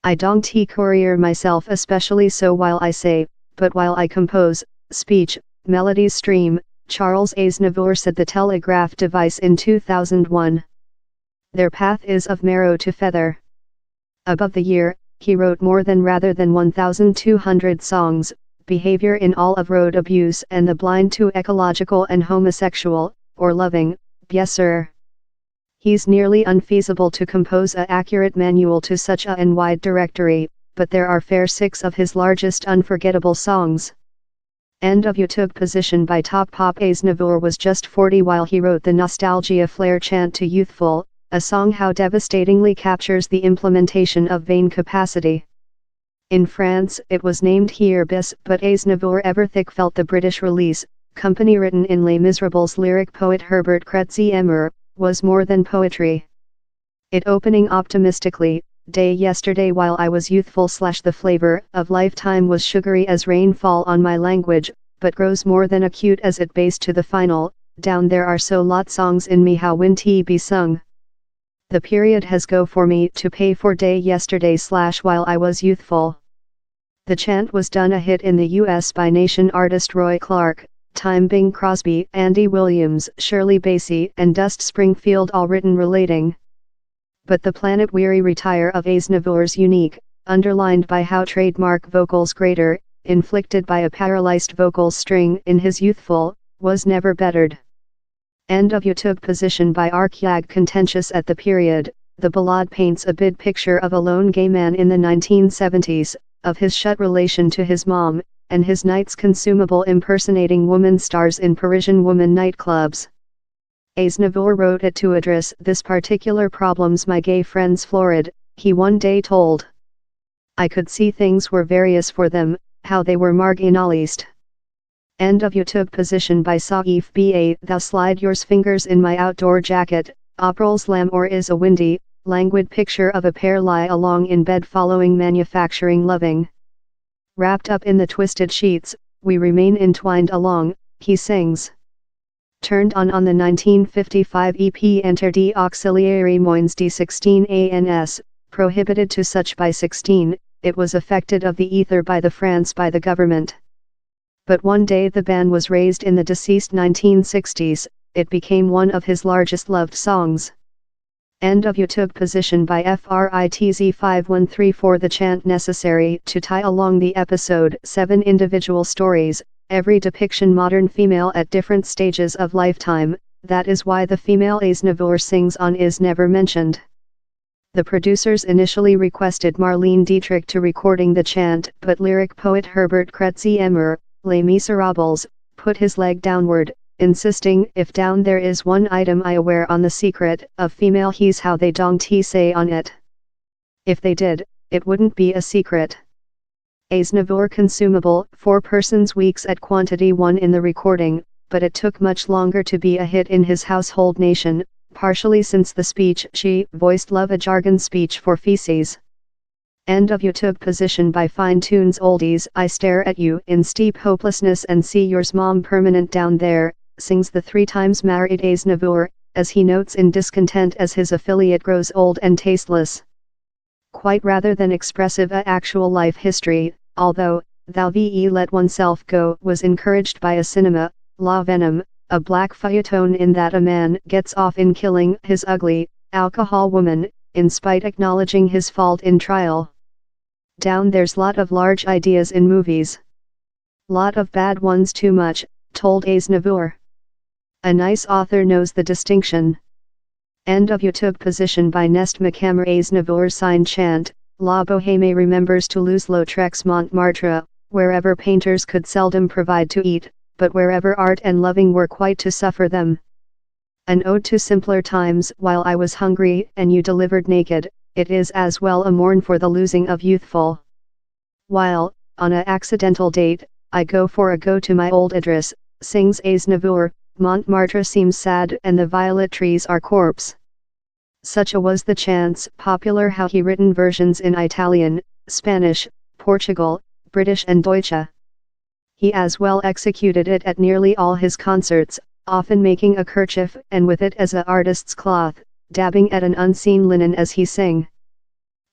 I don't courier myself especially so while I say, but while I compose, speech, melodies stream, Charles Aznavour said the telegraph device in 2001. Their path is of marrow to feather. Above the year, he wrote more than rather than 1,200 songs, behavior in all of road abuse and the blind to ecological and homosexual, or loving, yes sir. He's nearly unfeasible to compose a accurate manual to such a and wide directory, but there are fair 6 of his largest unforgettable songs. End of You took position by Top Pop. Aznavour was just 40 while he wrote the nostalgia flair chant to Youthful, a song how devastatingly captures the implementation of vain capacity. In France it was named Here Bis, but Aznavour Everthick felt the British release, company written in Les Miserables lyric poet Herbert Kretzy-Emer, was more than poetry. It opening optimistically, day yesterday while I was youthful / the flavor of lifetime was sugary as rainfall on my language, but grows more than acute as it base to the final, down there are so lot songs in me how win tea be sung. The period has go for me to pay for day yesterday / while I was youthful. The chant was done a hit in the US by nation artist Roy Clark, Time Bing Crosby, Andy Williams, Shirley Bassey and Dust Springfield all written relating. But the planet-weary retire of Aznavour's unique, underlined by how trademark vocals greater, inflicted by a paralyzed vocal string in his youthful, was never bettered. End of You took position by Arkyag contentious at the period, the ballad paints a bid picture of a lone gay man in the 1970s, of his shut relation to his mom, and his nights consumable impersonating woman stars in Parisian woman nightclubs. Aznavour wrote it to address this particular problems my gay friends florid, he one day told. I could see things were various for them, how they were marginalized. End of You took position by Saif Ba. Thou slide yours fingers in my outdoor jacket, April's lamb or is a windy, languid picture of a pair lie along in bed following manufacturing loving. Wrapped up in the twisted sheets, we remain entwined along, he sings. Turned on the 1955 EP Enter d Auxiliary Moins d 16 ans, prohibited to such by 16, it was affected of the ether by the France by the government. But one day the ban was raised in the deceased 1960s, it became one of his largest loved songs. End of You took position by FRITZ 5134 the chant necessary to tie along the episode 7 individual stories, every depiction modern female at different stages of lifetime, that is why the female Aznavour sings on is never mentioned. The producers initially requested Marlene Dietrich to recording the chant but lyric poet Herbert Kretzy-Emer, Les Miserables, put his leg downward, insisting if down there is one item I aware on the secret of female he's how they don't say on it. If they did, it wouldn't be a secret. Aznavour consumable 4 persons weeks at quantity 1 in the recording, but it took much longer to be a hit in his household nation, partially since the speech she voiced love a jargon speech for feces. End of You took position by Fine Tunes Oldies I stare at you in steep hopelessness and see yours mom permanent down there, sings the 3 times married Aznavour, as he notes in discontent as his affiliate grows old and tasteless. Quite rather than expressive a actual life history, although, Thou ve let oneself go was encouraged by a cinema, La Venom, a black feuilleton in that a man gets off in killing his ugly, alcohol woman, in spite acknowledging his fault in trial. Down there's lot of large ideas in movies. Lot of bad ones too much, told Aznavour. A nice author knows the distinction. End of You took position by Nest Macamre Aznavour's signed chant, La Bohème remembers Toulouse-Lautrec's Montmartre, wherever painters could seldom provide to eat, but wherever art and loving were quite to suffer them. An ode to simpler times while I was hungry and you delivered naked, it is as well a mourn for the losing of youthful. While, on a accidental date, I go for a go to my old address, sings Aznavour, Montmartre seems sad and the violet trees are corpse. Such a was the chance popular how he written versions in Italian, Spanish, Portugal, British and Deutsche. He as well executed it at nearly all his concerts, often making a kerchief and with it as a artist's cloth, dabbing at an unseen linen as he sang.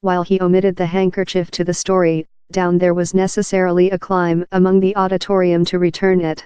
while he omitted the handkerchief to the story, down there was necessarily a climb among the auditorium to return it.